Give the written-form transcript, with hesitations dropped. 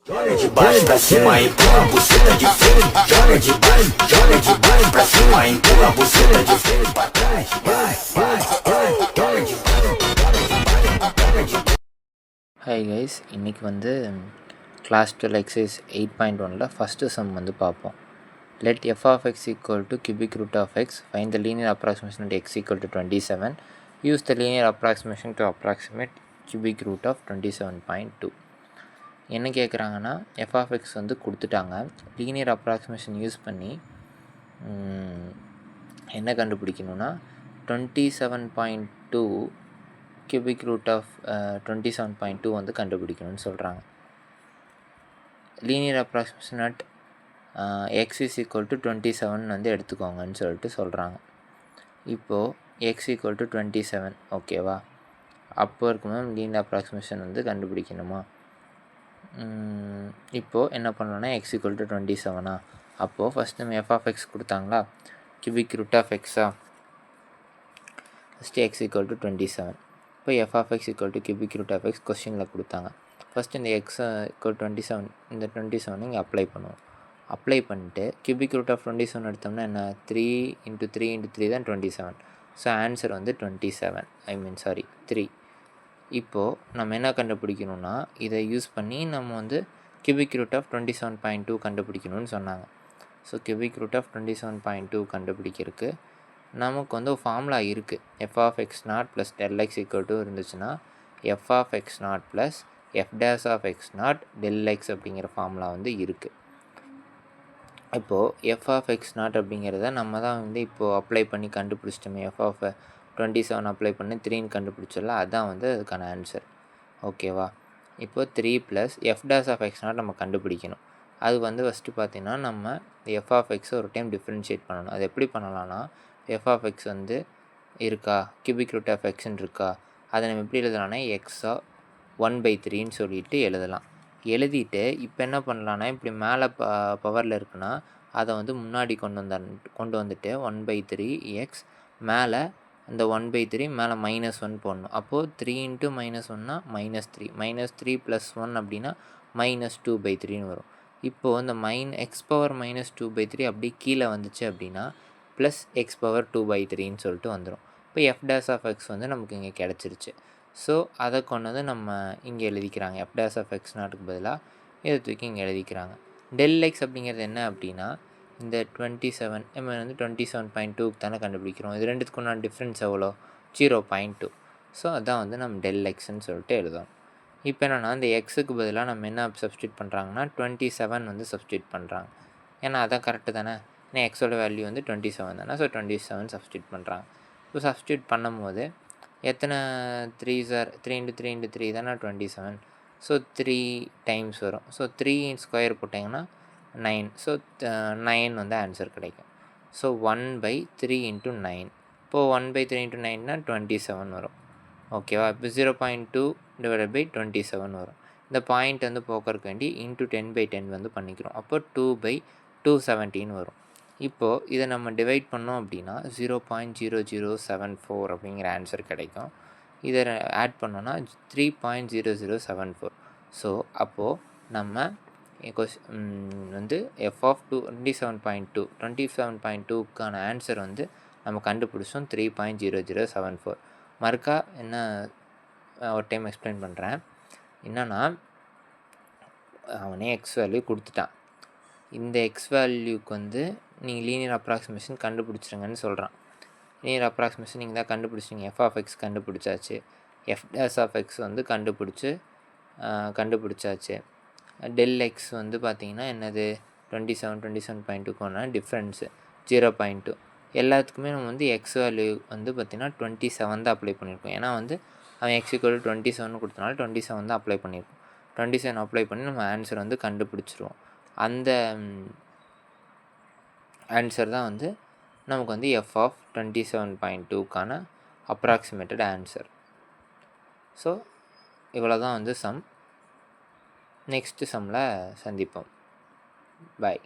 Joga de baixo pra cima, empurra a buceta de frente. Joga de baixo pra cima, empurra a buceta de frente pra trás. Vai, vai, vai, joga de hi guys, இன்றைக்கி வந்து class 12 exercise 8.1ல் first sum வந்து பார்ப்போம். Let f of x equal to cubic root of x, find the linear approximation at x equal to 27. Use the linear approximation to approximate cubic root of 27.2. என்ன கேட்குறாங்கன்னா, F of X வந்து கொடுத்துட்டாங்க. Linear approximation use பண்ணி என்ன கண்டுபிடிக்கணும்னா 27.2 cubic root of 27.2 வந்து கண்டுபிடிக்கணும்னு சொல்கிறாங்க. Linear approximation at X is equal to 27 வந்து எடுத்துக்கோங்கன்னு சொல்லிட்டு சொல்கிறாங்க. இப்போது எக்ஸ் ஈக்குவல் டு 27 ஓகேவா? அப்போ இருக்கும்போது லீனியர் அப்ராக்சிமேஷன் வந்து கண்டுபிடிக்கணுமா? இப்போது என்ன பண்ணலான்னா எக்ஸ் ஈக்குவல் டு 27 அப்போது ஃபஸ்ட் நம்ம எஃப் ஆஃப் எக்ஸ் கொடுத்தாங்களா, கியூபிக் ரூட் ஆஃப் எக்ஸா, ஃபஸ்ட்டு எக்ஸ் ஈக்குவல் டு 27. இப்போ f of x equal to cubic root of x கொஸ்டினில் கொடுத்தாங்க. ஃபஸ்ட் இந்த எக்ஸ் ஈக்குவல் 27, இந்த 27 இங்கே அப்ளை பண்ணுவோம். அப்ளை பண்ணிட்டு கியூபிக் ரூட் ஆஃப் 27 எடுத்தோம்னா என்ன, 3 × 3 × 3 தான் 27. ஸோ ஆன்சர் வந்து 27, 3. இப்போது நம்ம என்ன கண்டுபிடிக்கணும்னா, இதை யூஸ் பண்ணி நம்ம வந்து கியூபிக் ரூட் ஆஃப் 27.2 கண்டுபிடிக்கணும்னு சொன்னாங்க. ஸோ கியூபிக் ரூட் ஆஃப் 27.2 கண்டுபிடிக்கிறதுக்கு நமக்கு வந்து ஒரு ஃபார்முலா இருக்குது. F of x naught plus del x equal to இருந்துச்சுன்னா f of x naught plus f dash of x naught del x அப்படிங்கிற ஃபார்முலா வந்து இருக்குது. இப்போது எஃப் ஆஃப் எக்ஸ் நாட் அப்படிங்கிறத நம்ம தான் வந்து இப்போது அப்ளை பண்ணி கண்டுபிடிச்சிட்டோமே. எஃப் ஆஃப் 27 அப்ளை பண்ணி 3ன்னு கண்டுபிடிச்சல, அதுதான் வந்து அதுக்கான ஆன்சர். ஓகேவா? இப்போது 3 plus f dash of x naught நம்ம கண்டுபிடிக்கணும். அது வந்து ஃபஸ்ட்டு பார்த்திங்கன்னா நம்ம எஃப் ஆஃப் எக்ஸை ஒரு டைம் டிஃப்ரென்ஷியேட் பண்ணணும். அது எப்படி பண்ணலான்னா, எஃப் ஆஃப் எக்ஸ் வந்து இருக்கா, கியூபிக் ரூட் ஆஃப் எக்ஸ்ன்னு இருக்கா, அதை நம்ம எப்படி எழுதலாம்னா எக்ஸா 1/3ன்னு சொல்லிட்டு எழுதலாம். எழுதிட்டு இப்போ என்ன பண்ணலான்னா, இப்படி மேலே பவரில் இருக்குன்னா அதை வந்து முன்னாடி கொண்டு வந்துட்டு 1/3 எக்ஸ் மேலே அந்த 1/3 மேலே -1 போடணும். அப்போது 3 × -1னா -3, -3 + 1 அப்படின்னா -2/3ன்னு வரும். இப்போது இந்த எக்ஸ் பவர் -2/3 அப்படி கீழே வந்துச்சு அப்படின்னா ப்ளஸ் எக்ஸ் பவர் 2/3ன்னு சொல்லிட்டு வந்துடும். இப்போ எஃப் டேஸ் ஆஃப் எக்ஸ் வந்து நமக்கு இங்கே கிடச்சிருச்சு. ஸோ அதை கொண்டு வந்து நம்ம இங்கே எழுதிக்கிறாங்க. எஃப் டேஸ் ஆஃப் எக்ஸ் நாட்டுக்கு பதிலாக இதை தூக்கி இங்கே எழுதிக்கிறாங்க. டெல் எக்ஸ் அப்படிங்கிறது என்ன அப்படின்னா, இந்த 27 நம்ம வந்து 27.2க்கு தானே கண்டுபிடிக்கிறோம். இது ரெண்டுத்துக்கு நான் டிஃப்ரென்ஸ் எவ்வளோ, 0.2. ஸோ அதான் வந்து நம்ம டெல் எக்ஸ்ன்னு சொல்லிட்டு எழுதணும். இப்போ என்னென்னா, இந்த எக்ஸுக்கு பதிலாக நம்ம என்ன சப்ஸ்டியூட் பண்ணுறாங்கன்னா 27 வந்து சப்ஸ்டியூட் பண்ணுறாங்க. ஏன்னா அதான் கரெக்டு தானே. ஏன்னா எக்ஸோட வேல்யூ வந்து 27 தானே. ஸோ 27 சப்ஸ்டியூட் பண்ணுறாங்க. இப்போ சப்ஸ்டியூட் பண்ணும்போது எத்தனை 3 × 3 × 3 தானே 27. ஸோ 3 டைம்ஸ் வரும். ஸோ 3 ஸ்கொயர் போட்டிங்கன்னா 9. ஸோ 9 வந்து ஆன்சர் கிடைக்கும். ஸோ 1/3 × 9. இப்போது 1/3 × 9னா 27 வரும். ஓகேவா? இப்போ 0.2 / 27 வரும். இந்த பாயிண்ட் வந்து போக்குறதுக்கு வேண்டி × 10/10 வந்து பண்ணிக்கிறோம். அப்போ 2/217 வரும். இப்போது இதை நம்ம டிவைட் பண்ணோம் அப்படின்னா 0.0074 அப்படிங்கிற ஆன்சர் கிடைக்கும். இதை ஆட் பண்ணோன்னா 3.0074. ஸோ அப்போது நம்ம வந்து எஃப் ஆஃப் 27.2க்கான ஆன்சர் வந்து நம்ம கண்டுபிடிச்சோம் 3.0074. மறுக்கா என்ன ஒரு டைம் எக்ஸ்பிளைன் பண்ணுறேன். என்னென்னா, அவனே எக்ஸ் வேல்யூ கொடுத்துட்டான். இந்த எக்ஸ் வேல்யூக்கு வந்து நீங்கள் லீனியர் அப்ராக்சிமேஷன் கண்டுபிடிச்சிருங்கன்னு சொல்கிறான். லீனியர் அப்ராக்சிமேஷன் நீங்கள் தான் கண்டுபிடிச்சிங்க. எஃப் ஆஃப் எக்ஸ் கண்டுபிடிச்சாச்சு, எஃப் டேஸ் ஆஃப் எக்ஸ் வந்து கண்டுபிடிச்சாச்சு. டெல் எக்ஸ் வந்து பார்த்திங்கன்னா என்னது 27.2க்கான டிஃப்ரென்ஸு 0.2. எல்லாத்துக்குமே நம்ம வந்து எக்ஸ் வேல்யூ வந்து பார்த்திங்கன்னா 27 தான் அப்ளை பண்ணியிருக்கோம். ஏன்னா வந்து அவன் எக்ஸ் ஈக்குவல் 27 கொடுத்தனால 27 தான் அப்ளை பண்ணியிருக்கோம். 27 அப்ளை பண்ணி நம்ம ஆன்சர் வந்து கண்டுபிடிச்சிருவோம். அந்த ஆன்சர் தான் வந்து நமக்கு வந்து எஃப் ஆஃப் 27.2க்கான அப்ராக்சிமேட்டட் ஆன்சர். ஸோ இவ்வளோ தான் வந்து சம். நெக்ஸ்ட்டு சம்மில் சந்திப்போம். பாய்.